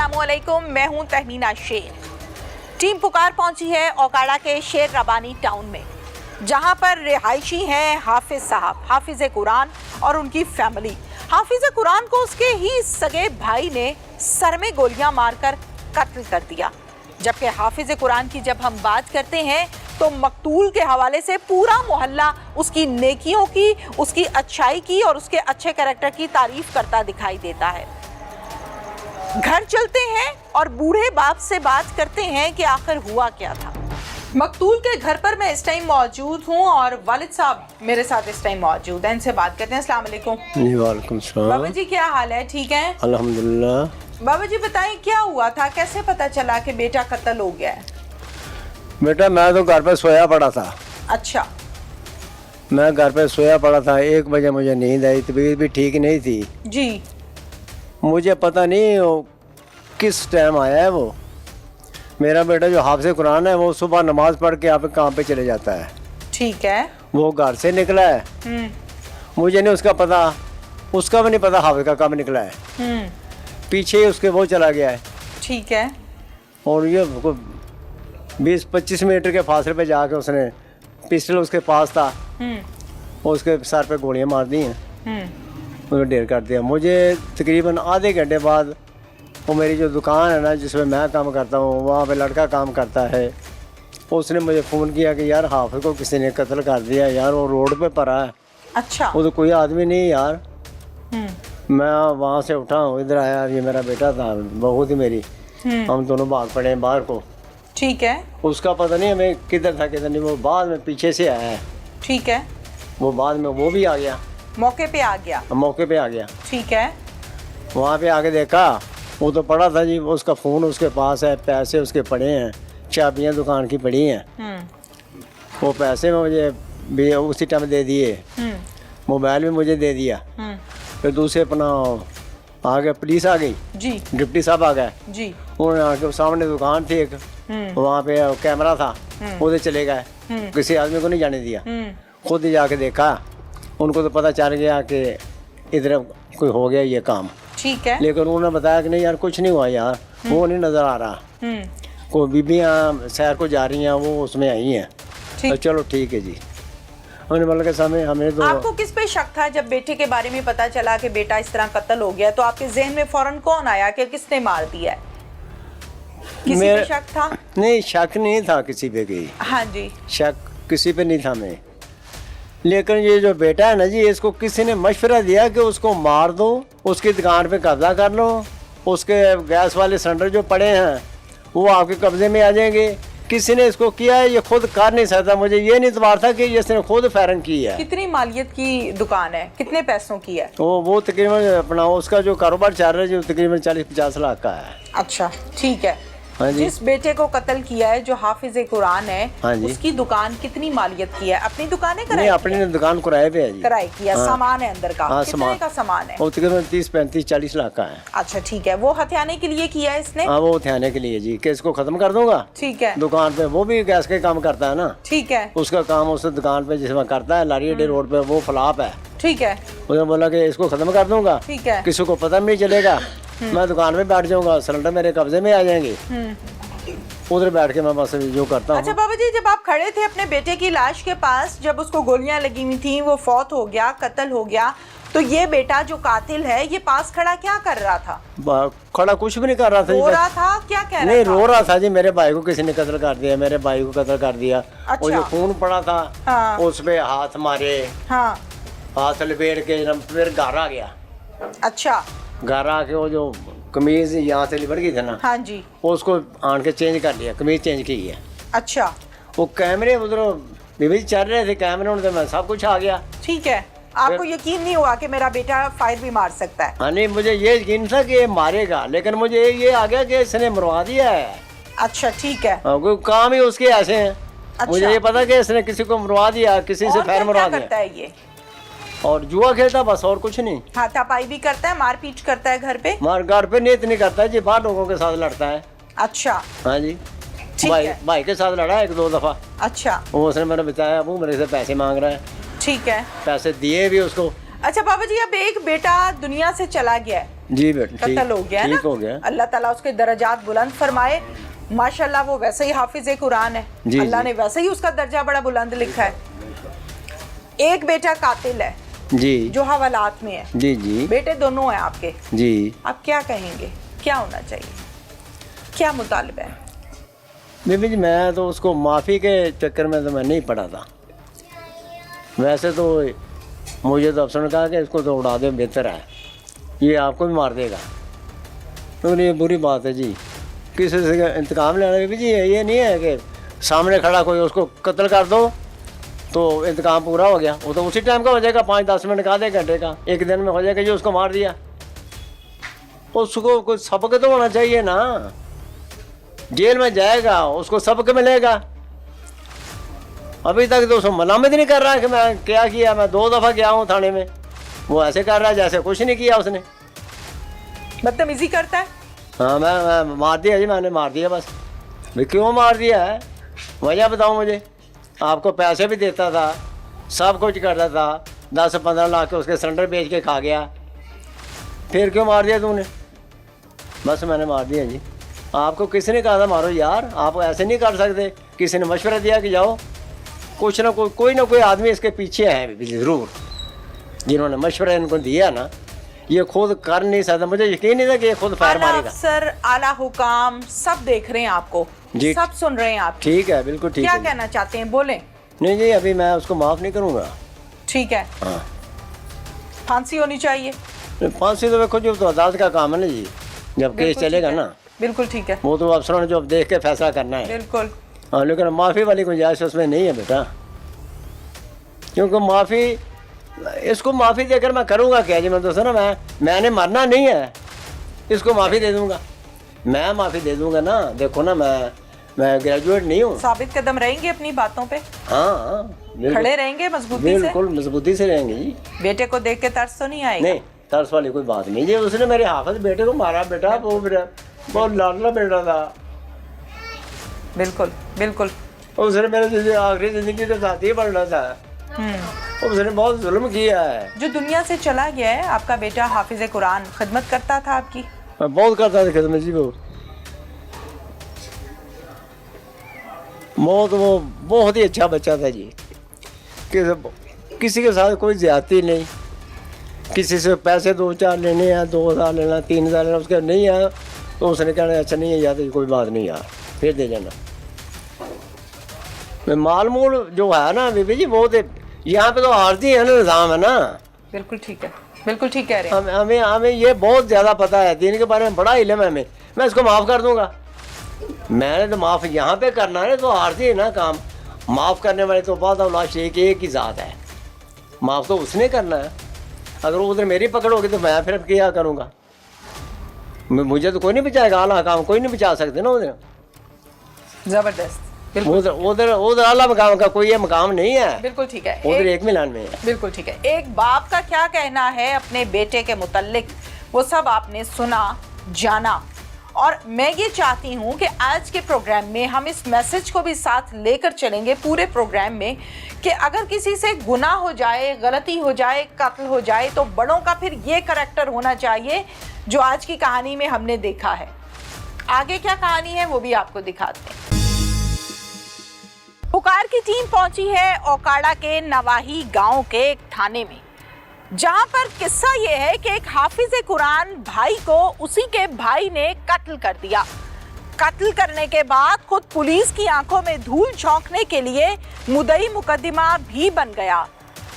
अस्सलामुअलैकुम, मैं हूं तहमीना शेर। टीम पुकार पहुंची है ओकाड़ा के शेर रबानी टाउन में, जहां पर रिहायशी हैं हाफिज साहब, हाफिज कुरान और उनकी फैमिली। हाफिज कुरान को उसके ही सगे भाई ने सर में गोलियां मारकर कत्ल कर दिया। जबकि हाफिज कुरान की जब हम बात करते हैं तो मकतूल के हवाले से पूरा मोहल्ला उसकी नेकियों की, उसकी अच्छाई की और उसके अच्छे कैरेक्टर की तारीफ करता दिखाई देता है। घर चलते हैं और बूढ़े बाप से बात करते हैं कि आखिर हुआ क्या था। मकतूल के घर पर मैं इस टाइम मौजूद हूँ और वालिद साहब मेरे साथ इस टाइम मौजूद हैं। इनसे बात करते हैं। अस्सलाम वालेकुम। जी वालेकुम सलाम। बाबा जी क्या हाल है? ठीक है अल्हम्दुलिल्लाह। बाबा जी बताएं क्या हुआ था, कैसे पता चला कि बेटा कत्ल हो गया है? बेटा मैं तो घर पे सोया पड़ा था। अच्छा। मैं घर पे सोया पड़ा था, 1 बजे मुझे नींद आई, तबीयत भी ठीक नहीं थी जी। मुझे पता नहीं वो किस टाइम आया है। वो मेरा बेटा जो हाफिज़ कुरान है वो सुबह नमाज पढ़ के आप काम पे चले जाता है। ठीक है। वो घर से निकला है, मुझे नहीं उसका पता, उसका भी नहीं पता हाफिज़ का कब निकला है। पीछे उसके वो चला गया है। ठीक है। और ये 20-25 मीटर के फासले पे जाके उसने पिस्टल उसके पास था, और उसके सर पे गोलियां मार दी हैं, उसने ढेर कर दिया। मुझे तकरीबन आधे घंटे बाद वो मेरी जो दुकान है ना जिसमें मैं काम करता हूँ, वहाँ पे लड़का काम करता है, उसने मुझे फ़ोन किया कि यार हाफिज़ को किसी ने कत्ल कर दिया यार, वो रोड पे पड़ा है। अच्छा। वो तो कोई आदमी नहीं यार। मैं वहाँ से उठा हूँ, इधर आया, ये मेरा बेटा था, बहू थी मेरी, हम दोनों भाग पड़े हैं बाहर को। ठीक है। उसका पता नहीं हमें किधर था किधर नहीं, वो बाद में पीछे से आया है। ठीक है। वो बाद में वो भी आ गया, मौके पे आ गया। मौके पे आ गया। ठीक है। वहाँ पे आके देखा वो तो पड़ा था जी, उसका फ़ोन उसके पास है, पैसे उसके पड़े हैं, चाबियाँ दुकान की पड़ी हैं। वो पैसे मुझे भी उसी टाइम दे दिए, मोबाइल भी मुझे दे दिया। फिर दूसरे अपना आ गया, पुलिस आ गई जी, डिप्टी साहब आ गए जी। उन्होंने आके, सामने दुकान थी एक, वहाँ पे कैमरा था, उधर चले गए, किसी आदमी को नहीं जाने दिया। खुद ही जाके देखा, उनको तो पता चल गया कि इधर कोई हो गया ये काम। ठीक है। लेकिन उन्होंने बताया कि नहीं यार कुछ नहीं हुआ यार, वो नहीं नज़र आ रहा। कोई बीबियाँ सैर को जा रही हैं, वो उसमें आई हैं। तो चलो ठीक है जी। उन्होंने बोला कि समय हमें तो। आपको किस पे शक था जब बेटे के बारे में पता चला कि बेटा इस तरह कत्ल हो गया, तो आपके जहन में फौरन कौन आया कि किसने मार दिया है? किसी पे शक था? नहीं, शक नहीं था किसी पे की। हाँ जी। शक किसी पे नहीं था मैं, लेकिन ये जो बेटा है ना जी, इसको किसी ने मशवरा दिया कि उसको मार दो, उसकी दुकान पे कब्जा कर लो, उसके गैस वाले सिलेंडर जो पड़े हैं वो आपके कब्जे में आ जाएंगे। किसी ने इसको किया है, ये खुद कर नहीं सकता। मुझे ये नहीं इतबार था कि इसने खुद फायरिंग की है। कितनी मालियत की दुकान है, कितने पैसों की है? वो तकरीबन अपना उसका जो कारोबार चल रहा है जो तकरीबन 40-50 लाख का है। अच्छा ठीक है। हाँ जी। जिस बेटे को कत्ल किया है जो हाफिज कुरान है, हाँ जी, उसकी दुकान कितनी मालियत की है? अपनी दुकान है? नहीं, अपनी दुकान किराए पे है जी। किराए की है। हाँ। सामान है अंदर का? हाँ, कितने का सामान है? वो तकरीबन 30-35-40 लाख का है। अच्छा ठीक है। वो हथियाने के लिए किया है इसने? हाँ, वो हथियाने के लिए जी, कि इसको खत्म कर दूंगा। ठीक है। दुकान पे वो भी गैस के काम करता है ना। ठीक है। उसका काम उस दुकान पे जिसमें करता है, लारी अड्डे रोड पे, वो फ्लॉप है। ठीक है। उसने बोला कि इसको खत्म कर दूंगा, ठीक है, किसी को पता नहीं चलेगा, मैं दुकान में बैठ जाऊंगा, सिलेंडर मेरे कब्जे में आ जाएंगे, उधर बैठ के मैं बस जो करता हूँ। अच्छा बाबा जी, जब आप खड़े थे अपने बेटे की लाश के पास, जब उसको गोलियां लगी हुई थी, वो फौत हो गया, कत्ल हो गया, तो ये बेटा जो कातिल है ये पास खड़ा क्या कर रहा था? खड़ा कुछ भी नहीं कर रहा था। रो रहा था? क्या कह रहा था? नहीं, रो रहा था जी, मेरे भाई को किसी ने कत्ल कर दिया, मेरे भाई को कत्ल कर दिया। अच्छा। वो जो खून पड़ा था, हाँ। उस पे हाथ मारे। हाँ। हाथ लपेट के फिर घर आ गया। अच्छा। घर आके वो जो कमीज यहाँ से लिबड़ गई थी ना, हाँ जी, उसको आन के चेंज कर लिया, कमीज चेंज की है। अच्छा। वो कैमरे उधर बीबी चल रहे थे कैमरे, उनसे मैं सब कुछ आ गया। ठीक है। आपको यकीन नहीं हुआ कि मेरा बेटा फायर भी मार सकता है? हाँ, नहीं, मुझे ये यकीन था कि ये मारेगा, लेकिन मुझे ये आ गया कि इसने मरवा दिया है। अच्छा ठीक है। कोई काम ही उसके ऐसे हैं। अच्छा। मुझे ये पता कि इसने किसी को मरवा दिया, किसी से फायर मरवा करता दिया, है ये? और जुआ खेलता बस, और कुछ नहीं। हाथापाई भी करता है, मारपीट करता है घर पे? मार घर पे नहीं इतनी करता है जी, बाहर लोगों के साथ लड़ता है। अच्छा। हाँ जी, ठीक है। भाई के साथ लड़ा 1-2 दफा। अच्छा। वो उसने मेरे बताया, वो मेरे से पैसे मांग रहा है। ठीक है। पैसे दिए भी उसको, अच्छा बाबा जी, अब एक बेटा दुनिया से चला गया है, जी बेटा, कत्ल हो गया है ना, ठीक हो गया। अल्लाह ताला उसके दर्जात बुलंद फरमाए। माशाल्लाह वो वैसे ही हाफिज कुरान है, जी, अल्लाह जी। ने वैसे ही उसका दर्जा बड़ा बुलंद लिखा है। एक बेटा कातिल है जी जो हवालात में है, जी जी बेटे दोनों हैं आपके, जी। आप क्या कहेंगे, क्या होना चाहिए, क्या मुतालबा है? बीबी जी, मैं तो उसको माफ़ी के चक्कर में तो मैं नहीं पड़ा था। वैसे तो मुझे तो अफसर ने कहा कि इसको तो उड़ा दे, बेहतर है, ये आपको भी मार देगा। तो ये बुरी बात है जी, किसी से इंतकाम लेना। बीबी जी ये नहीं है कि सामने खड़ा कोई उसको कत्ल कर दो तो इंतकाम पूरा हो गया। वो तो उसी टाइम का हो जाएगा, 5-10 मिनट का, आधे घंटे का, एक दिन में हो जाएगा जी उसको मार दिया। उसको कोई सबक तो होना चाहिए ना, जेल में जाएगा उसको सबक मिलेगा। अभी तक तो उसको मलामत नहीं कर रहा है कि मैं क्या किया, मैं 2 दफ़ा गया हूँ थाने में। वो ऐसे कर रहा है जैसे कुछ नहीं किया उसने। बदतमीजी करता है। हाँ, मैं मार दिया जी, मैंने मार दिया बस। भाई क्यों मार दिया है, वजह बताओ मुझे। आपको पैसे भी देता था, सब कुछ करता था, 10-15 लाख के उसके सिलेंडर बेच के खा गया, फिर क्यों मार दिया तूने? बस मैंने मार दिया जी। आपको किसने कहा था मारो यार? आप ऐसे नहीं कर सकते। किसी ने मशवरा दिया कि जाओ? कुछ ना कोई ना कोई आदमी इसके पीछे है ज़रूर, जिन्होंने मशवरा इनको दिया ना। ये खुद कर नहीं सकता, मुझे यकीन नहीं था कि ये खुद फायर आला मारेगा। अफसर, आला हुकाम सब देख रहे हैं आपको जी, सब सुन रहे हैं आप। ठीक है, बिल्कुल ठीक क्या है। कहना चाहते हैं, बोलें। नहीं जी, अभी मैं उसको माफ़ नहीं करूँगा। ठीक है, हाँ, फांसी होनी चाहिए। फांसी तो देखो जो तो अदालत का काम है ना जी, जब केस बिल्कुल चलेगा ठीक है, ना, बिल्कुल ठीक है, वो तो अफसरों ने जो देख के फैसला करना है। बिल्कुल। हाँ, लेकिन माफ़ी वाली गुंजाइश उसमें नहीं है बेटा, क्योंकि माफ़ी, इसको माफ़ी देकर मैं करूँगा क्या जी? मैं तो सुना, मैंने मरना नहीं है, इसको माफ़ी दे दूँगा, मैं माफ़ी दे दूँगा ना। देखो ना, मैं ग्रेजुएट नहीं हूँ। साबित कदम रहेंगे अपनी बातों पे, हाँ, खड़े रहेंगे मजबूती से। बिल्कुल मजबूती से रहेंगे जी। बेटे को देख के तरस तो नहीं आएगा? नहीं, तरस वाली कोई बात नहीं जी। उसने मेरे हाफिज बेटे को मारा बेटा, वो मेरा बहुत लाडला बेटा था। बिल्कुल बिल्कुल। उसने मेरे आखिरी ज़िंदगी का साथी बनना था, उसने बहुत जुल्म किया है। जो दुनिया से चला गया है आपका बेटा हाफिज कुरान, खिदमत करता था आपकी? मैं बहुत करता था खिदमत जी। वो बहुत ही अच्छा बच्चा था जी, किसी के साथ कोई ज्यादती नहीं, किसी से पैसे 2-4 लेने हैं, 2,000 लेना, 3,000 लेना, उसके नहीं है तो उसने कहना अच्छा नहीं है यार, कोई बात नहीं यार, फिर दे जाना। माल मूल जो है ना बीबी जी, वो तो यहाँ पे तो आर्जी है ना, निज़ाम है ना। बिल्कुल ठीक है, बिल्कुल ठीक कह रहे हैं। हमें ये बहुत ज़्यादा पता है, दीन के बारे में बड़ा इल्म है हमें। मैं इसको माफ़ कर दूँगा, मैंने तो माफ़ यहाँ पे करना है, तो आर्जी है ना काम। माफ़ करने वाले तो बाद औलाद शेख एक ही ज़ात है, माफ़ तो उसने करना है। अगर उधर मेरी पकड़ होगी तो मैं फिर क्या करूँगा? मुझे तो कोई नहीं बचाएगा, आला काम कोई नहीं बचा सकते ना उधर। जबरदस्त, उधर आला मकाम का कोई ये मकाम नहीं है। बिल्कुल ठीक है, उधर एक मिलान में है। बिल्कुल ठीक है। एक बाप का क्या कहना है अपने बेटे के मुतल्लिक, वो सब आपने सुना, जाना। और मैं ये चाहती हूँ कि आज के प्रोग्राम में हम इस मैसेज को भी साथ लेकर चलेंगे पूरे प्रोग्राम में, कि अगर किसी से गुनाह हो जाए, गलती हो जाए, कत्ल हो जाए, तो बड़ों का फिर ये करैक्टर होना चाहिए जो आज की कहानी में हमने देखा है। आगे क्या कहानी है वो भी आपको दिखाते हैं। पुकार की टीम पहुंची है ओकाड़ा के नवाही गांव के एक थाने में, जहां पर किस्सा ये है कि एक हाफिज कुरान भाई को उसी के भाई ने कत्ल कर दिया। कत्ल करने के बाद खुद पुलिस की आंखों में धूल झोंकने के लिए मुद्दई मुकदमा भी बन गया।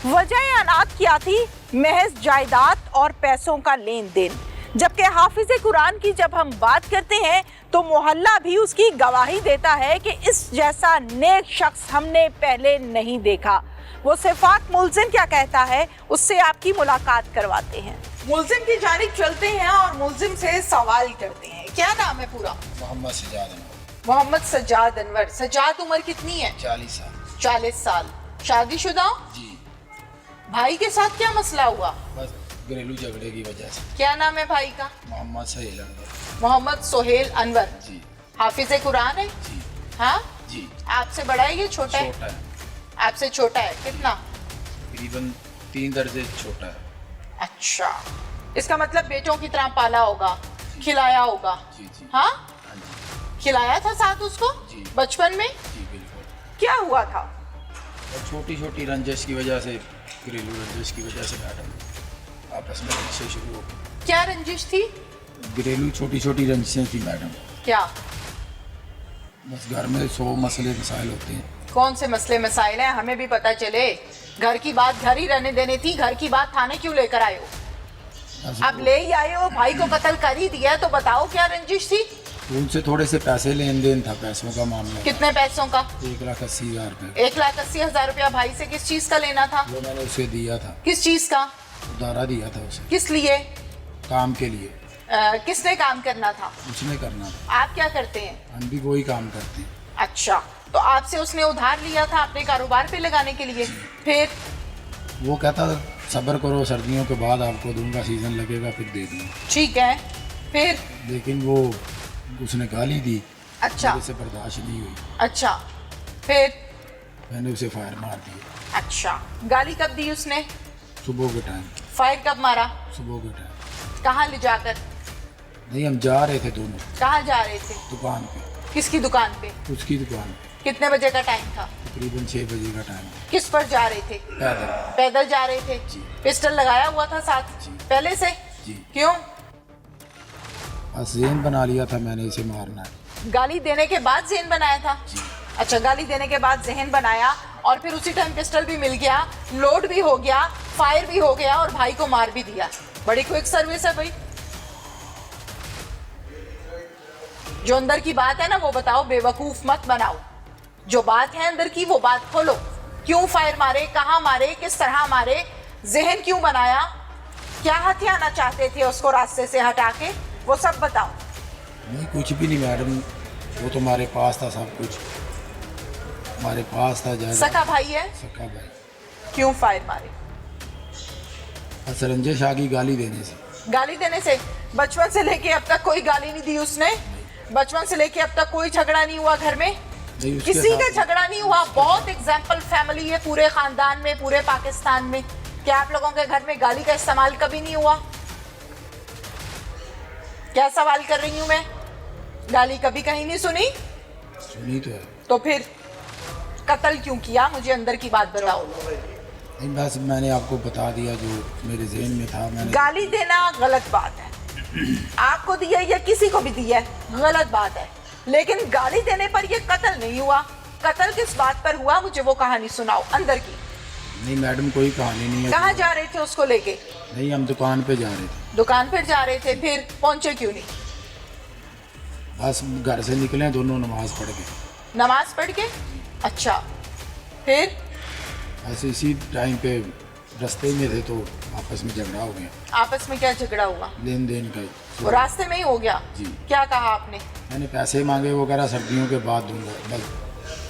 वजह अनाथ क्या थी? महज जायदाद और पैसों का लेन देन। जबकि हाफिज कुरान की जब हम बात करते हैं तो मोहल्ला भी उसकी गवाही देता है कि इस जैसा नेक शख्स हमने पहले नहीं देखा। वो सिफात मुल्जिम क्या कहता है, उससे आपकी मुलाकात करवाते हैं। मुल्जिम की जानिब चलते हैं और मुल्जिम से सवाल करते हैं। क्या नाम है पूरा? मोहम्मद सज्जाद अनवर। मोहम्मद सज्जाद अनवर। सज्जाद, उम्र कितनी है? 40 साल। 40 साल। शादीशुदा? जी। भाई के साथ क्या मसला हुआ? बस घरेलू झगड़े की वजह से। क्या नाम है भाई का? मोहम्मद सोहेल अनवर। मोहम्मद सोहेल अनवर। जी। हाफिज कुरान है? जी। हाँ जी। आपसे बड़ा है ये छोटा है? छोटा है, आपसे छोटा है। कितना? तकरीबन 3 दर्जे छोटा है। अच्छा, इसका मतलब बेटों की तरह पाला होगा, खिलाया होगा। जी जी। हाँ, हाँ जी खिलाया था साथ उसको जी। बचपन में। जी बिल्कुल। क्या हुआ था? और छोटी छोटी रंजिश की वजह से, घरेलू रंजिश की वजह से मैडम आपस में रंजिशें शुरू हो गई। क्या रंजिश थी? घरेलू छोटी छोटी रंजिशें थी मैडम। क्या? बस घर में 100 मसले मसाइल होते हैं। कौन से मसले मसाइल हैं, हमें भी पता चले। घर की बात घर ही रहने देनी थी, घर की बात थाने क्यों लेकर आए हो? बस अब ले ही आए हो, भाई को कत्ल कर ही दिया, तो बताओ क्या रंजिश थी? उनसे थोड़े से पैसे लेन देन था, पैसों का मामला। कितने पैसों का? 1,80,000 रुपये। 1,80,000 रुपया भाई से किस चीज का लेना था? वो मैंने उसे दिया था, किस चीज का? उधारा दिया था उसे, किस लिए? काम के लिए। किसने काम करना था? उसने करना था। आप क्या करते हैं? हम भी वही काम करते हैं। अच्छा, तो आपसे उसने उधार लिया था अपने कारोबार पे लगाने के लिए। फिर वो कहता सब्र करो, सर्दियों के बाद आपको दूंगा, सीजन लगेगा फिर दे दूंगा। ठीक है, फिर? लेकिन वो उसने गाली दी, अच्छा मेरे से बर्दाश्त नहीं हुई, अच्छा, फिर? मैंने उसे फायर मार दिया। अच्छा, गाली कब दी उसने? सुबह के टाइम। फायर कब मारा? सुबह के टाइम कहाँ ले जाकर? नहीं, हम जा रहे थे दोनों कहाँ जा रहे थे? दुकान पे, किसकी दुकान पे? उसकी दुकान पे। कितने बजे का टाइम था? तकरीबन 6 बजे का टाइम। किस पर जा रहे थे? पैदल। पैदल जा रहे थे। जी। पिस्टल लगाया हुआ था साथ जी। पहले से? जी। क्यों? बस ज़हन बना लिया था मैंने इसे मारना है। गाली देने के बाद जहन बनाया था? जी। अच्छा, गाली देने के बाद जहन बनाया और फिर उसी टाइम पिस्टल भी मिल गया, लोड भी हो गया, फायर भी हो गया और भाई को मार भी दिया। बड़ी क्विक सर्विस है भाई। जो अंदर की बात है ना वो बताओ, बेवकूफ मत बनाओ। जो बात है अंदर की वो बात खोलो। क्यों फायर मारे, कहाँ मारे, किस तरह मारे, जहन क्यों बनाया, क्या हथियाना चाहते थे उसको रास्ते से हटा के, वो सब बताओ। नहीं, कुछ भी नहीं मैडम, वो तो हमारे पास था, सब कुछ हमारे पास था। जाएगा सका भाई है? सका भाई। क्यों फायर मारे? बस रंजिश आ गई गाली देने से। गाली देने से? बचपन से लेके अब तक कोई गाली नहीं दी उसने? बचपन से लेके अब तक कोई झगड़ा नहीं हुआ घर में? नहीं, उसके किसी का साथ- झगड़ा नहीं हुआ? बहुत एग्जाम्पल फैमिली है पूरे खानदान में, पूरे पाकिस्तान में। क्या आप लोगों के घर में गाली का इस्तेमाल कभी नहीं हुआ? क्या सवाल कर रही हूं मैं? गाली कभी कहीं नहीं सुनी? सुनी तो है। तो फिर कत्ल क्यों किया? मुझे अंदर की बात बताओ। नहीं, बस मैंने आपको बता दिया जो मेरे जहन में था। मैंने गाली देना गलत बात है, आपको दी है या किसी को भी दी है, गलत बात है। लेकिन गाली देने पर ये कत्ल नहीं हुआ। कत्ल किस बात पर हुआ, मुझे वो कहानी सुनाओ अंदर की। नहीं मैडम, कोई कहानी नहीं है। कहाँ जा रहे थे उसको लेके? नहीं, हम दुकान पे जा रहे थे। दुकान पर जा रहे थे, फिर पहुंचे क्यों नहीं? बस घर से निकले दोनों, नमाज पढ़ के। नमाज पढ़ के? अच्छा, फिर? बस इसी टाइम पे रास्ते में थे तो आपस में झगड़ा हो गया। आपस में क्या झगड़ा हुआ? लेन देन का। वो रास्ते में ही हो गया? जी। क्या कहा आपने? मैंने पैसे मांगे, वो कह रहा सर्दियों के बाद दूंगा। बस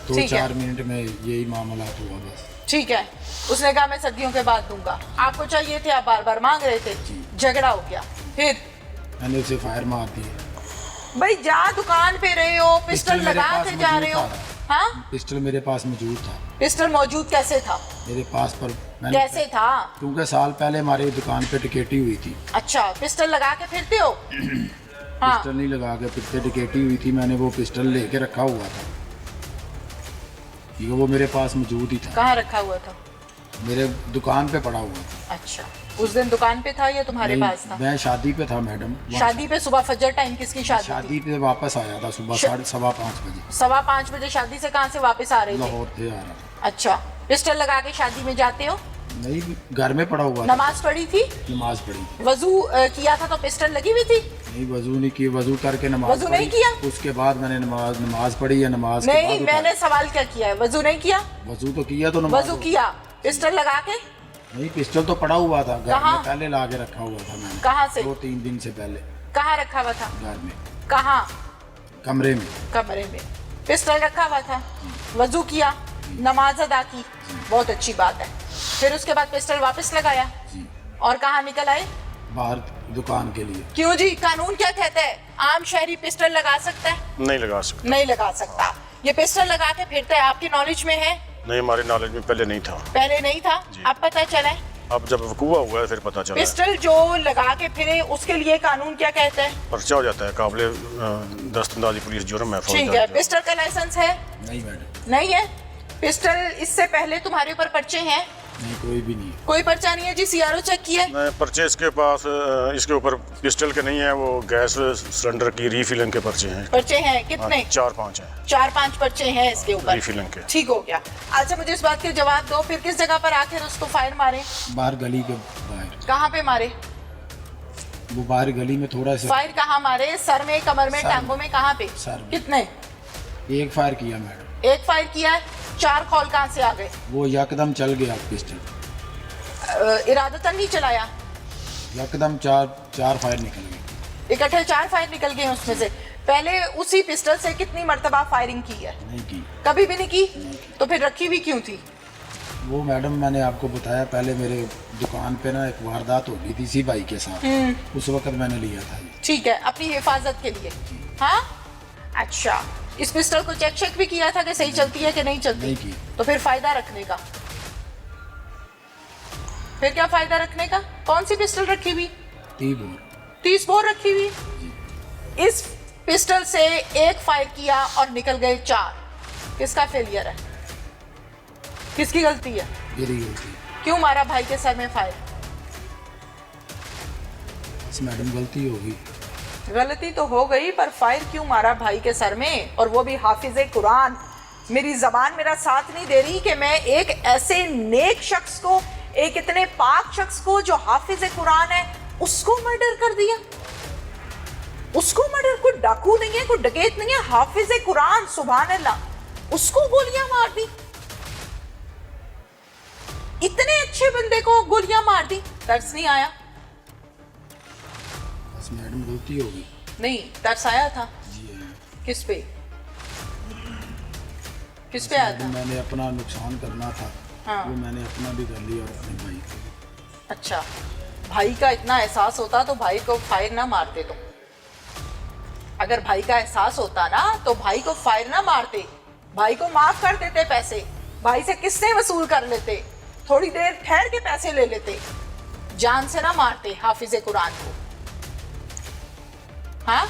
ठीक है। 2-4 मिनट में यही मामला हुआ बस। ठीक है, उसने कहा मैं सर्दियों के बाद दूंगा। आपको चाहिए थे, आप बार बार मांग रहे थे, जी। झगड़ा हो गया। फिर? मैंने उसे फायर मार दिया। भाई जा दुकान पे रहे हो, पिस्टल पिस्टल मेरे लगा पास के जा मौजूद रहे हो? था। हाँ, पिस्टल मेरे पास मौजूद था। पिस्टल मौजूद कैसे था? मेरे पास पर मैंने कैसे था? क्योंकि साल पहले हमारी दुकान पे टिकेटी हुई थी। अच्छा, पिस्टल लगा के फिरते हो? हाँ, पिस्टल नहीं लगा के, पिछले टिकेटी हुई थी, मैंने वो पिस्टल लेके रखा हुआ था क्योंकि वो मेरे पास मौजूद ही था। कहाँ रखा हुआ था? मेरे दुकान पे पड़ा हुआ था। अच्छा, उस दिन दुकान पे था या तुम्हारे नहीं, पास था? मैं शादी पे था मैडम। वहाँ शादी पे सुबह फजर टाइम किसकी शादी थी? शादी पे वापस आया था सुबह श- 5:30 बजे। 5:15 बजे शादी से कहाँ से वापस आ रहे थे? लाहौर थे आ रहा था। अच्छा, पिस्टल लगा के शादी में जाते हो? नहीं, घर में पड़ा हुआ था। नमाज पढ़ी थी? नमाज पढ़ी। वजू किया था तो पिस्टल लगी हुई थी? नहीं, वजू नहीं की, वजू करके नमाज वजू नहीं पढ़ी। किया? उसके बाद मैंने नमाज पढ़ी या नमाज के नहीं, बाद उठाया। मैंने सवाल क्या किया है? वजू नहीं किया? वजू तो किया, तो नमाज वजू किया, पिस्टल लगा के? नहीं, पिस्टल तो पड़ा हुआ था घर कहाँ? में, पहले ला के रखा हुआ था मैंने। कहाँ से? 2-3 दिन से पहले कहाँ रखा हुआ था? घर में, कहाँ? कमरे में। कमरे में पिस्टल रखा हुआ था, वजू किया, नमाज अदा की, बहुत अच्छी बात है। फिर उसके बाद पिस्टल वापस लगाया जी। और कहाँ निकल आए? बाहर दुकान के लिए। क्यों जी, कानून क्या कहता है? आम शहरी पिस्टल लगा सकता है? नहीं लगा सकते। नहीं लगा सकता। ये पिस्टल लगा के फिरता है, आपकी नॉलेज में है? नहीं, हमारे नॉलेज में पहले नहीं था। पहले नहीं था, जी। अब पता चला है? अब जब वकूआ हुआ है फिर पता चला है। पिस्टल जो लगा के फिरे उसके लिए कानून क्या कहता है? पर्चा हो जाता है, काबिले दस्तंदाजी पुलिस जुर्म है। ठीक है। पिस्टल का लाइसेंस है? नहीं मैडम, नहीं है। पिस्टल इससे पहले तुम्हारे ऊपर पर्चे हैं? नहीं कोई भी नहीं है। कोई पर्चा नहीं है जी? सीआरओ चेक किया है? पर्चे इसके पास इसके ऊपर पिस्टल के नहीं है, वो गैस सिलेंडर की रीफिलिंग के पर्चे हैं। पर्चे हैं कितने? 4-5 हैं। 4-5 पर्चे हैं इसके ऊपर। रीफिलिंग के। ठीक हो गया। अच्छा मुझे इस बात के जवाब दो, फिर किस जगह पर आकर उसको फायर मारे? बाहर गली के बाहर। कहाँ पे मारे? वो बाहर गली में थोड़ा सा। फायर कहाँ मारे? सर में, कमर में, सर टांगों में, कहाँ पे? सर में। कितने? एक फायर किया मैडम। एक फायर किया है। 4 कॉल कहाँ से आ गए? वो यकदम चल गया पिस्टल, इरादतन नहीं चलाया? यकदम चार फायर निकल गए। इकट्ठे 4 फायर निकल गए उसमें से। पहले उसी पिस्टल से कितनी मर्तबा फायरिंग की है? नहीं की। कभी भी नहीं की? तो फिर रखी हुई क्यों थी? वो मैडम मैंने आपको बताया, पहले मेरे दुकान पे ना एक वारदात हो गई थी इसी भाई के साथ, उस वक्त मैंने लिया था ये। ठीक है, अपनी हिफाजत के लिए। हाँ अच्छा, इस पिस्टल को चेक भी किया था कि सही चलती है कि नहीं चलती? नहीं की। तो फिर फायदा रखने का? फिर क्या फायदा रखने का? कौन सी पिस्टल रखी हुई? 30 बोर रखी हुई। इस पिस्टल से एक फायर किया और निकल गए 4। किसका फेलियर है? किसकी गलती है? मेरी गलती। क्यों मारा भाई के सर में फायर? बस मैडम गलती होगी। गलती तो हो गई, पर फायर क्यों मारा भाई के सर में? और वो भी हाफिज़े कुरान। मेरी जबान मेरा साथ नहीं दे रही कि मैं एक ऐसे नेक शख्स को, एक इतने पाक शख्स को जो हाफिज़े कुरान है, उसको मर्डर कर दिया। उसको मर्डर, कोई डाकू नहीं है, कोई डकैत नहीं है, हाफिज़े कुरान, सुभान अल्लाह, उसको गोलियां मार दी। इतने अच्छे बंदे को गोलियां मार दी। तरस नहीं आया? बस मैडम गलती होगी। नहीं, तरस आया था? जी हाँ। किस पे? किस पे आया था? मैंने अपना नुकसान करना था। हाँ। वो मैंने अपना भी कर लिया और अपने भाई को भी। अच्छा, भाई का इतना एहसास होता तो भाई को फायर ना मारते। तो अगर भाई का एहसास होता ना तो भाई को फायर ना मारते, भाई को माफ कर देते पैसे, भाई से किससे वसूल कर लेते, थोड़ी देर ठहर के पैसे ले लेते, जान से ना मारते हाफिज़े कुरान को। हाँ,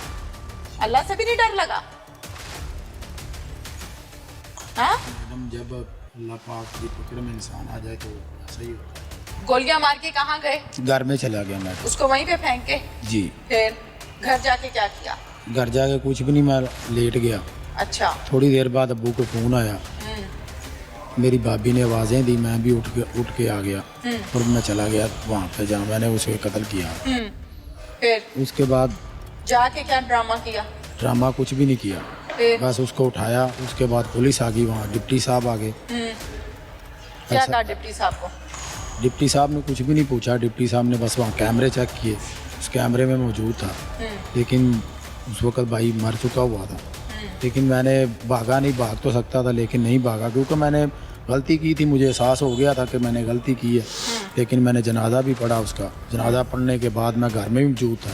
अल्लाह से भी नहीं डर लगा? हाँ, मैडम जब अल्लाह पाक की पकड़ में इंसान आ जाए तो ऐसा ही होता है। गोलियां मार के कहाँ गए? घर में चला गया मैडम। उसको वहीं पे फेंक के? जी। फिर घर जाके क्या किया? घर जाके कुछ भी नहीं, मैं लेट गया। अच्छा। थोड़ी देर बाद अब्बू को फ़ोन आया, मेरी भाभी ने आवाज़ें दी, मैं भी उठ के आ गया और मैं चला गया वहाँ पे जहाँ मैंने उसे कत्ल किया। फिर उसके बाद जाके क्या ड्रामा किया? ड्रामा कुछ भी नहीं किया, फिर बस उसको उठाया। उसके बाद पुलिस आ गई, वहाँ डिप्टी साहब आ गए। क्या ऐसा- कहा डिप्टी साहब को? डिप्टी साहब ने कुछ भी नहीं पूछा। डिप्टी साहब ने बस वहाँ कैमरे चेक किए, उस कैमरे में मौजूद था, लेकिन उस वक्त भाई मर चुका हुआ था। लेकिन मैंने भागा नहीं, भाग तो सकता था लेकिन नहीं भागा, क्योंकि मैंने गलती की थी। मुझे एहसास हो गया था कि मैंने गलती की है। लेकिन मैंने जनाजा भी पढ़ा उसका। जनाजा पढ़ने के बाद मैं घर में भी मौजूद था।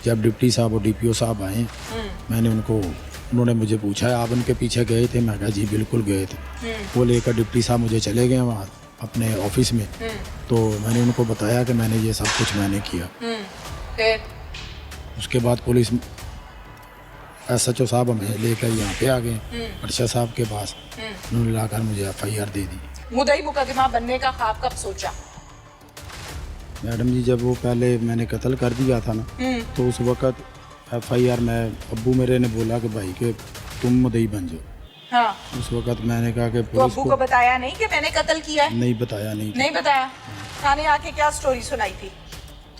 जब डिप्टी साहब और डीपीओ साहब आए, मैंने उन्होंने मुझे पूछा आप उनके पीछे गए थे? मैं कहा जी बिल्कुल गए थे। वो लेकर डिप्टी साहब मुझे चले गए वहाँ अपने ऑफिस में। तो मैंने उनको बताया कि मैंने ये सब कुछ मैंने किया। फिर उसके बाद पुलिस SHO साहब हमें लेकर यहाँ पे आ गए, अर्शद साहब के पास। उन्होंने लाकर मुझे FIR दे दी। मुद्दई मुकदमा बनने का ख्वाब कब सोचा? मैडम जी जब वो पहले मैंने कत्ल कर दिया था ना, तो उस वक्त FIR में अब्बू मेरे ने बोला कि भाई के तुम मुद्दई बन जाओ। हाँ, उस वक्त मैंने कहा कि तो पुलिस अब्बू को बताया नहीं कि मैंने कत्ल किया है? नहीं बताया। नहीं बताया। थाने आके क्या स्टोरी सुनाई थी?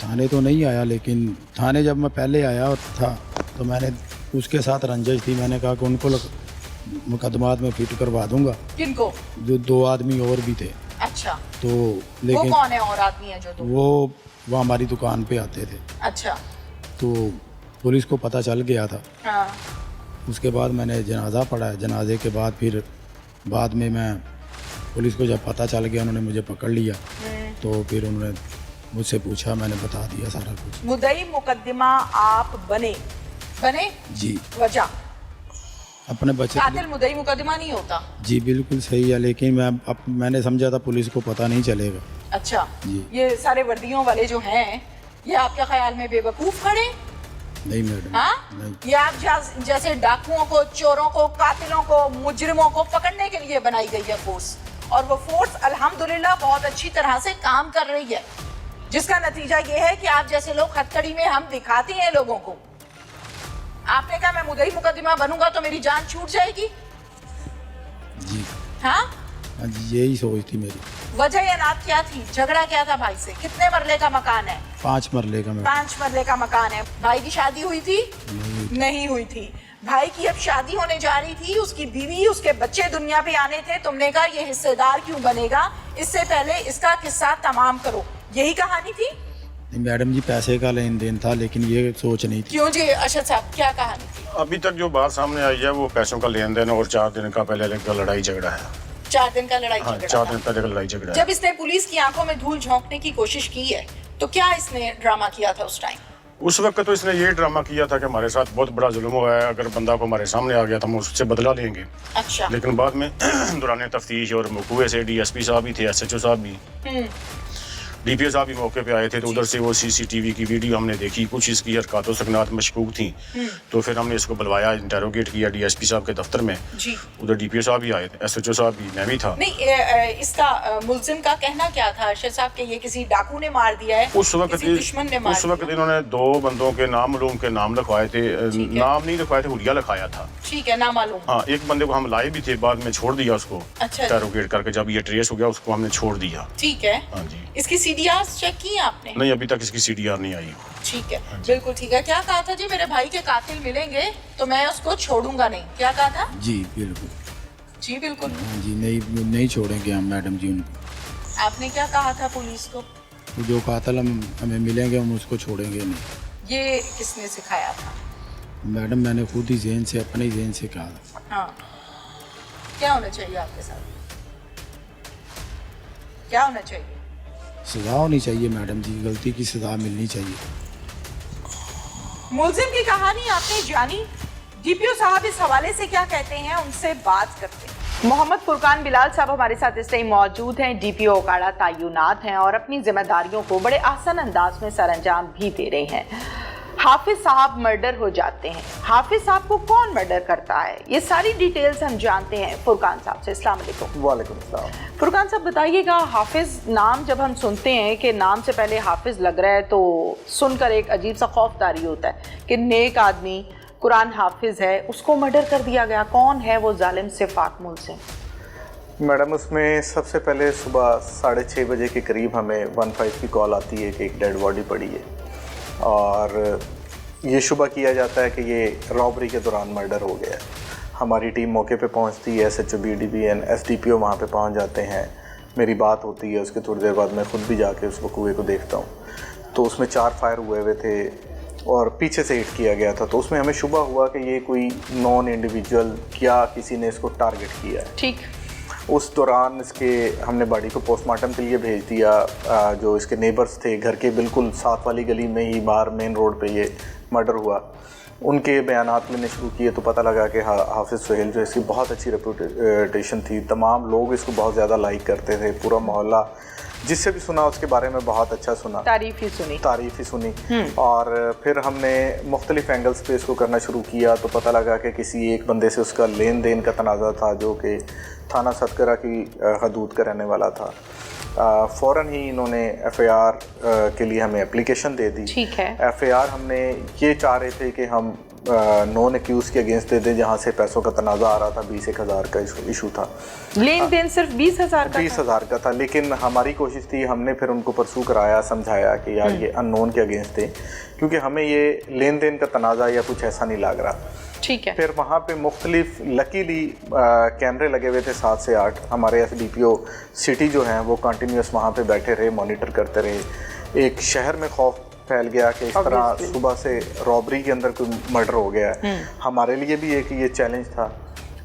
थाने तो नहीं आया, लेकिन थाने जब मैं पहले आया और था तो मैंने उसके साथ रंजिश थी। मैंने कहा कि उनको मुकदमात में फिट करवा दूंगा। किनको? जो 2 आदमी और भी थे। अच्छा, तो वो लेकिन कौन है और आदमी है जो तुम? वो हमारी दुकान पे आते थे। अच्छा। तो पुलिस को पता चल गया था। हाँ। उसके बाद मैंने जनाजा पढ़ा। जनाजे के बाद फिर बाद में मैं पुलिस को जब पता चल गया, उन्होंने मुझे पकड़ लिया। तो फिर उन्होंने मुझसे पूछा, मैंने बता दिया सारा कुछ। मुद्दई मुकदमा आप बने जी। वजह? अपने बच्चे कातिल मुद्दई मुकदमा नहीं होता। जी बिल्कुल सही है, लेकिन मैंने समझा था पुलिस को पता नहीं चलेगा। अच्छा, जी। ये सारे वर्दियों वाले जो हैं ये आपके ख्याल में बेवकूफ खड़े? नहीं मैडम, हाँ? नहीं। ये आप जैसे डाकुओं को, चोरों को, कातिलों को, मुजरिमों को पकड़ने के लिए बनाई गई है फोर्स, और वो फोर्स अल्हम्दुलिल्लाह बहुत अच्छी तरह से काम कर रही है, जिसका नतीजा ये है कि आप जैसे लोग हथकड़ी में हम दिखाते हैं लोगों को। आपने कहा मैं मुद्दई मुकदमा बनूंगा तो मेरी जान छूट जाएगी? जी हाँ? हाँ जी, यही सोच थी मेरी। वजह या नात क्या थी? झगड़ा क्या था भाई से? कितने मरले का मकान है? 5 मरले का मैडम। 5 मरले का मकान है। भाई की शादी हुई थी? नहीं हुई थी। भाई की अब शादी होने जा रही थी, उसकी बीवी, उसके बच्चे दुनिया पे आने थे, तुमने कहा ये हिस्सेदार क्यों बनेगा, इससे पहले इसका किस्सा तमाम करो, यही कहानी थी? नहीं मैडम जी, पैसे का लेन देन था, लेकिन ये सोच नहीं थी। क्यों जी अरशद साहब, क्या कहानी थी? अभी तक जो बात सामने आई है वो पैसों का लेन देन और 4 दिन का पहले का लड़ाई झगड़ा है। 4 दिन का लड़ाई हाँ, झगड़ा 4 था। दिन पहले का लड़ाई झगड़ा है। जब इसने पुलिस की आंखों में धूल झोंकने की कोशिश की है तो क्या इसने ड्रामा किया था उस टाइम? उस वक्त तो इसने ये ड्रामा किया था कि हमारे साथ बहुत बड़ा जुल्म हुआ है, अगर बंदा को हमारे सामने आ गया तो हम उससे बदला लेंगे। अच्छा। लेकिन बाद में दौरान तफ्तीश और मकूए से डीएसपी साहब भी थे, SHO साहब भी, DPO साहब भी मौके पे आए थे, तो उधर से वो CCTV की वीडियो हमने देखी, कुछ इसकी हरकत सकनात मशकूक थी, तो फिर हमने इसको बुलवाया, इंटेरोगेट किया DSP साहब के दफ्तर में। जी। उधर DPO साहब भी आए थे, SHO साहब भी, मैं भी था। नहीं, इसका मुल्जिम का कहना क्या था अरशद साहब के, ये किसी डाकू ने मार दिया है, उस वक्त किसी दुश्मन ने मार उस वक्त दिया? इन्होंने 2 बंदों के नाम मालूम के नाम लिखवाए थे, ठीक है। नाम नहीं लिखवाए थे, हुलिया लिखाया था। ठीक है, ना मालूम। हाँ, एक बंदे को हम लाए भी थे, बाद में छोड़ दिया उसको। अच्छा। इंटेरोगेट करके जब ये ट्रेस हो गया उसको हमने छोड़ दिया। ठीक है। हाँ जी। इसकी CDR चेक की आपने? नहीं, अभी तक इसकी CDR नहीं आई। ठीक है, बिल्कुल ठीक है। क्या कहा था जी, मेरे भाई के कातिल मिलेंगे तो मैं उसको छोड़ूंगा नहीं, क्या कहा था? जी बिल्कुल। जी बिल्कुल। हाँ जी, नहीं छोड़ेंगे हम मैडम जी उनको। आपने क्या कहा था पुलिस को? तो जो कातिल हमें मिलेंगे हम उसको छोड़ेंगे नहीं। ये किसने सिखाया था? मैडम मैंने खुद ही जहन से, अपने ही जहन से कहा। हाँ, क्या होना चाहिए आपके साथ? क्या होना चाहिए? सजा होनी चाहिए मैडम जी, गलती की सजा मिलनी चाहिए। मुल्जिम की कहानी आपने जानी। DPO साहब इस हवाले से क्या कहते हैं, उनसे बात करते हैं। मोहम्मद फुरकान बिलाल साहब हमारे साथ इस टाइम मौजूद हैं। DPO ओकाड़ा तैनात हैं और अपनी जिम्मेदारियों को बड़े आसान अंदाज में सरअंजाम भी दे रहे हैं। हाफिज साहब मर्डर हो जाते हैं, हाफिज साहब को कौन मर्डर करता है, ये सारी डिटेल्स हम जानते हैं फुरकान साहब से। अस्सलाम वालेकुम। वालेकुम अस्सलाम। फुरकान साहब बताइएगा, हाफिज नाम जब हम सुनते हैं कि नाम से पहले हाफिज लग रहा है तो सुनकर एक अजीब सा खौफदारी होता है कि नेक आदमी कुरान हाफिज है, उसको मर्डर कर दिया गया। कौन है वो जालिम सिफाक मुल्जिम? मैडम, उसमें सबसे पहले सुबह 6:30 बजे के करीब हमें 15 की कॉल आती है कि एक डेड बॉडी पड़ी है, और ये शुबा किया जाता है कि ये रॉबरी के दौरान मर्डर हो गया है। हमारी टीम मौके पे पहुंचती है, SHO BDBN SDPO वहाँ पे पहुंच जाते हैं, मेरी बात होती है, उसके थोड़ी देर बाद मैं खुद भी जाके उस कुएं को देखता हूँ। तो उसमें 4 फायर हुए हुए थे और पीछे से हिट किया गया था, तो उसमें हमें शुबा हुआ कि ये कोई नॉन इंडिविजुअल क्या किसी ने इसको टारगेट किया है। ठीक। उस दौरान इसके हमने बॉडी को पोस्टमार्टम के लिए भेज दिया। जो इसके नेबर्स थे, घर के बिल्कुल साथ वाली गली में ही बाहर मेन रोड पे ये मर्डर हुआ, उनके बयानात लेने शुरू किए तो पता लगा कि हाफिज़ सुहेल जो इसकी बहुत अच्छी रेपुटेशन थी, तमाम लोग इसको बहुत ज़्यादा लाइक करते थे, पूरा मोहल्ला जिससे भी सुना उसके बारे में बहुत अच्छा सुना, तारीफ़ ही सुनी। और फिर हमने मुख्तलिफ एंगल्स पे इसको करना शुरू किया तो पता लगा कि किसी एक बंदे से उसका लेन देन का तनाज़ा था जो कि थाना सतकरा की हदूद का रहने वाला था। फ़ौरन ही इन्होंने FIR के लिए हमें एप्लीकेशन दे दी। ठीक है। FIR हमने ये चाह रहे थे कि हम नॉन एक्यूज़ के अगेंस्ट दे दें, जहाँ से पैसों का तनाज़ा आ रहा था। 20,000 का इशू था, लेन देन सिर्फ 20,000 का था। लेकिन हमारी कोशिश थी, हमने फिर उनको परसू कराया, समझाया कि यार ये अननोन के अगेंस्ट थे, क्योंकि हमें ये लेन देन का तनाज़ा या कुछ ऐसा नहीं लग रहा। ठीक है। फिर वहाँ पे मुख्तलिफ लकीली कैमरे लगे हुए थे 7 से 8। हमारे SDPO सिटी जो हैं वो कंटिन्यूस वहाँ पे बैठे रहे, मॉनिटर करते रहे। एक शहर में खौफ फैल गया कि इस तरह सुबह से रॉबरी के अंदर कोई मर्डर हो गया है। हमारे लिए भी एक ये चैलेंज था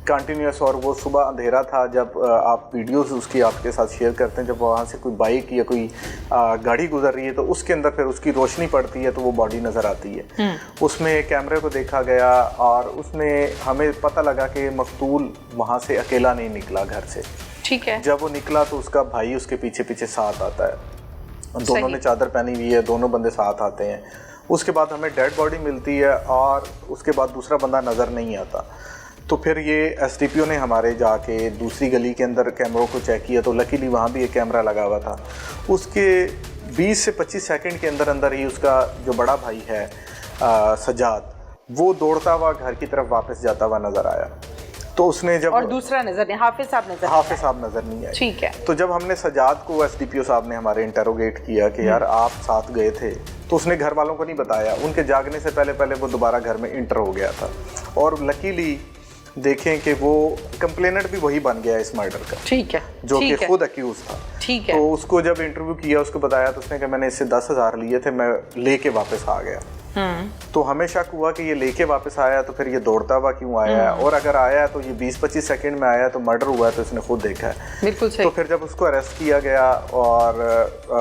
कंटिन्यूस। और वो सुबह अंधेरा था, जब आप वीडियोस उसकी आपके साथ शेयर करते हैं, जब वहाँ से कोई बाइक या कोई गाड़ी गुजर रही है तो उसके अंदर फिर उसकी रोशनी पड़ती है तो वो बॉडी नज़र आती है। उसमें कैमरे को देखा गया और उसमें हमें पता लगा कि मकतूल वहाँ से अकेला नहीं निकला घर से। ठीक है। जब वो निकला तो उसका भाई उसके पीछे पीछे साथ आता है, दोनों ने चादर पहनी हुई है, दोनों बंदे साथ आते हैं। उसके बाद हमें डेड बॉडी मिलती है और उसके बाद दूसरा बंदा नज़र नहीं आता। तो फिर ये एसडीपीओ ने हमारे जाके दूसरी गली के अंदर कैमरों को चेक किया, तो लकीली वहाँ भी एक कैमरा लगा हुआ था। उसके 20 से 25 सेकंड के अंदर अंदर ही उसका जो बड़ा भाई है सजाद, वो दौड़ता हुआ घर की तरफ वापस जाता हुआ नज़र आया। तो उसने जब और दूसरा नजर नहीं, हाफिज साहब नजर नहीं आए। ठीक है। तो जब हमने सजाद को एसडीपीओ साहब ने हमारे इंटरोगेट किया कि यार आप साथ गए थे, तो उसने घर वालों को नहीं बताया। उनके जागने से पहले पहले वो दोबारा घर में इंटर हो गया था और लकीली देखें कि वो कंप्लेनेंट भी वही बन गया इस मर्डर का। ठीक है। जो कि खुद अक्यूज था। ठीक है। तो उसको जब इंटरव्यू किया, उसको बताया, तो उसने कहा मैंने इससे 10,000 लिए थे, मैं लेके वापस आ गया। तो हमें शक हुआ कि ये लेके वापस आया तो फिर ये दौड़ता हुआ क्यों आया है, और अगर आया है तो ये 20-25 सेकंड में आया तो मर्डर हुआ है, तो इसने खुद देखा है। बिल्कुल सही। तो फिर जब उसको अरेस्ट किया गया और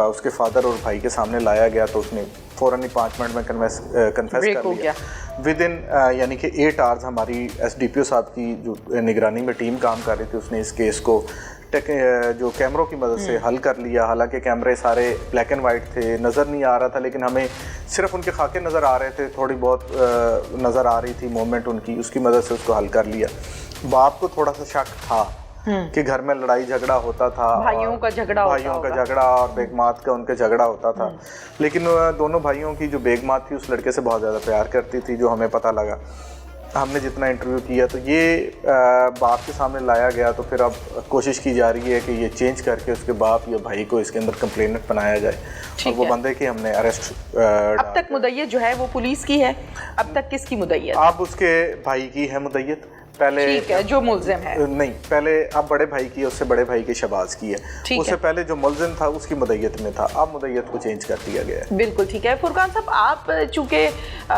उसके फादर और भाई के सामने लाया गया, तो उसने फ़ौरन ही 5 मिनट में कन्फेस कर लिया। विद इन यानी कि 8 आवर्स हमारी एसडीपीओ साहब की जो निगरानी में टीम काम कर रही थी, उसने इस केस को जो कैमरों की मदद से हल कर लिया। हालांकि कैमरे सारे ब्लैक एंड वाइट थे, नज़र नहीं आ रहा था, लेकिन हमें सिर्फ उनके खाके नज़र आ रहे थे, थोड़ी बहुत नज़र आ रही थी मूवमेंट उनकी, उसकी मदद से उसको हल कर लिया। बाप को थोड़ा सा शक था कि घर में लड़ाई झगड़ा होता था, भाइयों का झगड़ा और बेगमात का उनका झगड़ा होता था। लेकिन दोनों भाइयों की जो बेगमात थी उस लड़के से बहुत ज़्यादा प्यार करती थी, जो हमें पता लगा। हमने जितना इंटरव्यू किया तो ये बाप के सामने लाया गया। तो फिर अब कोशिश की जा रही है कि ये चेंज करके उसके बाप या भाई को इसके अंदर कंप्लेनेंट बनाया जाए और वो बंदे की हमने अरेस्ट। अब तक मुद्दइयत जो है वो पुलिस की है, अब तक किसकी मुद्दइयत? अब उसके भाई की है मुद्दइयत। पहले ठीक है, जो मुल्जिम है नहीं, पहले अब बड़े भाई की, उससे बड़े भाई की शहबाज की है। उससे पहले जो मुल्जिम था उसकी मुद्दइयत में था, अब मुद्दइयत को चेंज कर दिया गया है। बिल्कुल ठीक है। फुरकान साहब, आप चूँकि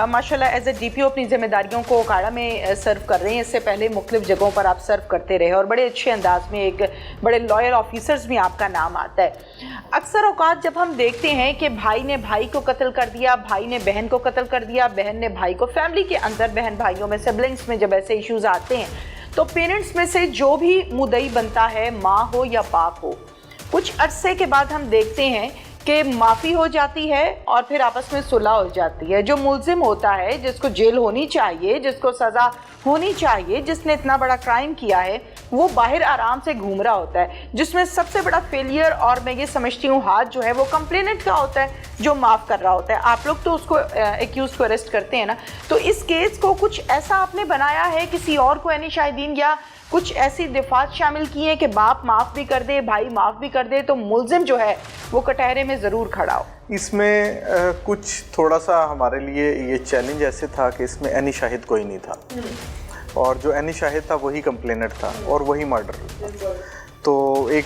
माशाल्लाह एज ए डीपीओ अपनी जिम्मेदारियों को ओकाड़ा में सर्व कर रहे हैं, इससे पहले मुख्तलिफ जगहों पर आप सर्व करते रहे और बड़े अच्छे अंदाज में एक बड़े लॉयल ऑफिसर्स में आपका नाम आता है। अक्सर औकात जब हम देखते हैं कि भाई ने भाई को कत्ल कर दिया, भाई ने बहन को कत्ल कर दिया, बहन ने भाई को, फैमिली के अंदर बहन भाइयों में सिबलिंग्स में जब ऐसे इश्यूज आते हैं तो पेरेंट्स में से जो भी मुद्दई बनता है, माँ हो या बाप हो, कुछ अरसे के बाद हम देखते हैं कि माफ़ी हो जाती है और फिर आपस में सुलह हो जाती है। जो मुल्जिम होता है, जिसको जेल होनी चाहिए, जिसको सज़ा होनी चाहिए, जिसने इतना बड़ा क्राइम किया है, वो बाहर आराम से घूम रहा होता है, जिसमें सबसे बड़ा फेलियर और मैं ये समझती हूँ हाथ जो है वो कंप्लेनेंट का होता है, जो माफ़ कर रहा होता है। आप लोग तो उसको एक्यूज़ को अरेस्ट करते हैं ना, तो इस केस को कुछ ऐसा आपने बनाया है किसी और को, यानी शाहिदीन, या कुछ ऐसी दिफात शामिल की हैं कि बाप माफ़ भी कर दे, भाई माफ़ भी कर दे, तो मुल्जिम जो है वो कटहरे में ज़रूर खड़ा हो? इसमें कुछ थोड़ा सा हमारे लिए ये चैलेंज ऐसे था कि इसमें एनी शाहिद कोई नहीं था, और जो एनी शाहिद था वही कंप्लेनेंट था और वही मर्डर। तो एक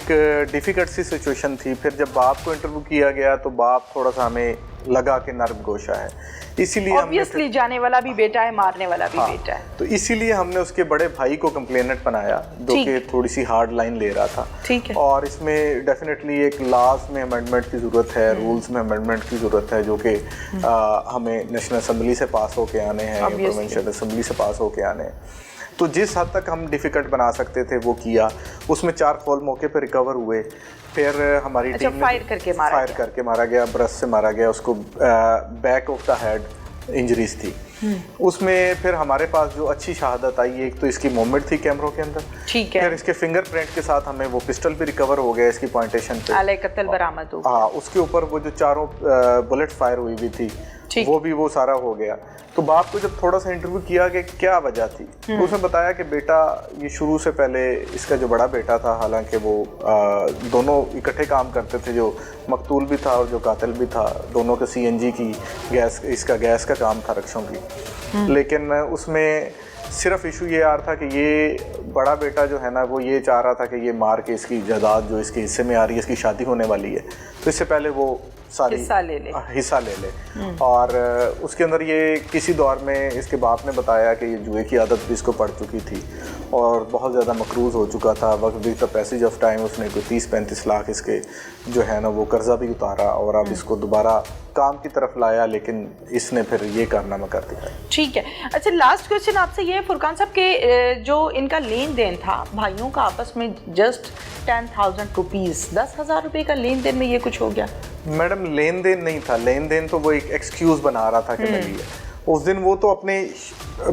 डिफ़िकल्ट सी सिचुएशन थी। फिर जब बाप को इंटरव्यू किया गया तो बाप थोड़ा सा हमें लगा कि नर्म गोशा है, इसीलिए ऑब्वियसली जाने वाला भी बेटा है, मारने वाला भी बेटा है, तो इसीलिए हमने उसके बड़े भाई को कंप्लेनेंट बनाया, जो कि थोड़ी सी हार्ड लाइन ले रहा था। ठीक है। और इसमें डेफिनेटली एक लॉज में अमेंडमेंट की ज़रूरत है, रूल्स में अमेंडमेंट की ज़रूरत है, जो कि हमें नेशनल असम्बली से पास होके आने हैं या प्रोविंशियल असम्बली से पास होके आने हैं। तो जिस हद तक हम डिफ़िकल्ट बना सकते थे वो किया। उसमें 4 खोल मौके पर रिकवर हुए। फिर हमारी टीम ने फायर करके मारा गया, ब्रश से मारा गया उसको, back of the head injuries थी। उसमें फिर हमारे पास जो अच्छी शहादत आई, एक तो इसकी मूवमेंट थी कैमरों के अंदर, ठीक है, फिर इसके फिंगरप्रिंट के साथ हमें वो पिस्टल भी रिकवर हो गया इसकी पॉइंटेशन पे, आले कत्ल बरामद हो। हाँ, उसके ऊपर वो जो 4 बुलेट फायर हुई भी थी, वो सारा हो गया। तो बाप को जब थोड़ा सा इंटरव्यू किया कि क्या वजह थी, तो उसने बताया कि बेटा ये शुरू से पहले इसका जो बड़ा बेटा था, हालांकि वो दोनों इकट्ठे काम करते थे, जो मकतूल भी था और जो कातिल भी था, दोनों के सीएनजी की गैस का काम था रक्षों की। लेकिन उसमें सिर्फ इशू ये आ रहा था कि ये बड़ा बेटा जो है ना, वो ये चाह रहा था कि ये मार के इसकी जायदाद जो इसके हिस्से में आ रही है, इसकी शादी होने वाली है, तो इससे पहले वो सारी हिस्सा ले ले। और उसके अंदर ये किसी दौर में इसके बाप ने बताया कि ये जुए की आदत भी इसको पड़ चुकी थी और बहुत ज़्यादा मकरूज़ हो चुका था। वक्त with the passage of time उसने कोई 30-35 लाख इसके जो है ना वो कर्जा भी उतारा और अब इसको दोबारा काम की तरफ लाया, लेकिन इसने फिर ये कारनामा कर दिया। ठीक है, अच्छा लास्ट क्वेश्चन आपसे ये है फुरकान साहब के जो इनका लेन देन था भाइयों का आपस में जस्ट 10,000 रुपीज़, 10,000 रुपये का लेन देन में ये कुछ हो गया? मैडम लेन देन नहीं था, लेन देन तो वो एक एक्सक्यूज बना रहा था कि मैं लिया। उस दिन वो तो अपने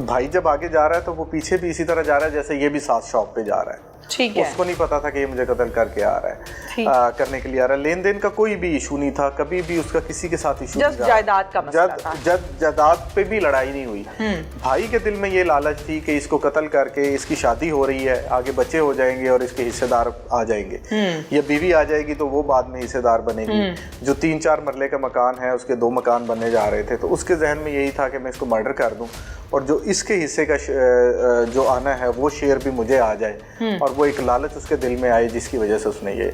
भाई जब आगे जा रहा है तो वो पीछे भी इसी तरह जा रहा है जैसे ये भी साथ शॉप पे जा रहा है। ठीक है, उसको नहीं पता था कि ये मुझे कत्ल करके आ रहा है, करने के लिए आ रहा है। लेन देन का कोई भी इशू नहीं था, कभी भी उसका किसी के साथ इशू नहीं था। जायदाद का मसला था। जायदाद पे भी लड़ाई नहीं हुई। भाई के दिल में ये लालच थी कि इसको कत्ल करके इसकी शादी हो रही है, आगे बच्चे हो जाएंगे और इसके हिस्सेदार आ जाएंगे, या बीवी आ जाएगी तो वो बाद में हिस्सेदार बनेगी। जो 3-4 मरले का मकान है उसके 2 मकान बनने जा रहे थे, तो उसके जहन में यही था कि मैं इसको मर्डर कर दूं और जो इसके हिस्से का जो आना है वो शेयर भी मुझे आ जाए, और वो एक लालच उसके दिल में आई जिसकी वजह से उसने ये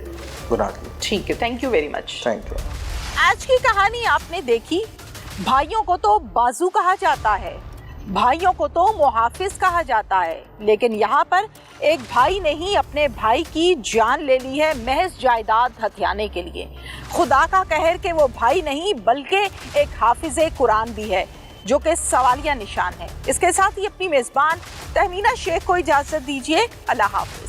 गुनाह किया। ठीक है, thank you very much. Thank you. आज की कहानी आपने देखी। भाइयों को तो बाजू कहा जाता है, भाइयों को तो मुहाफिज कहा जाता है, लेकिन यहाँ पर एक भाई ने ही अपने भाई की जान ले ली है महज जायदाद हथियाने के लिए। खुदा का कहर के वो भाई नहीं बल्कि एक हाफिज़े कुरान भी है, जो कि सवालिया निशान है। इसके साथ ही अपनी मेज़बान तहमीना शेख को इजाज़त दीजिए। अल्लाह हाफ़िज़।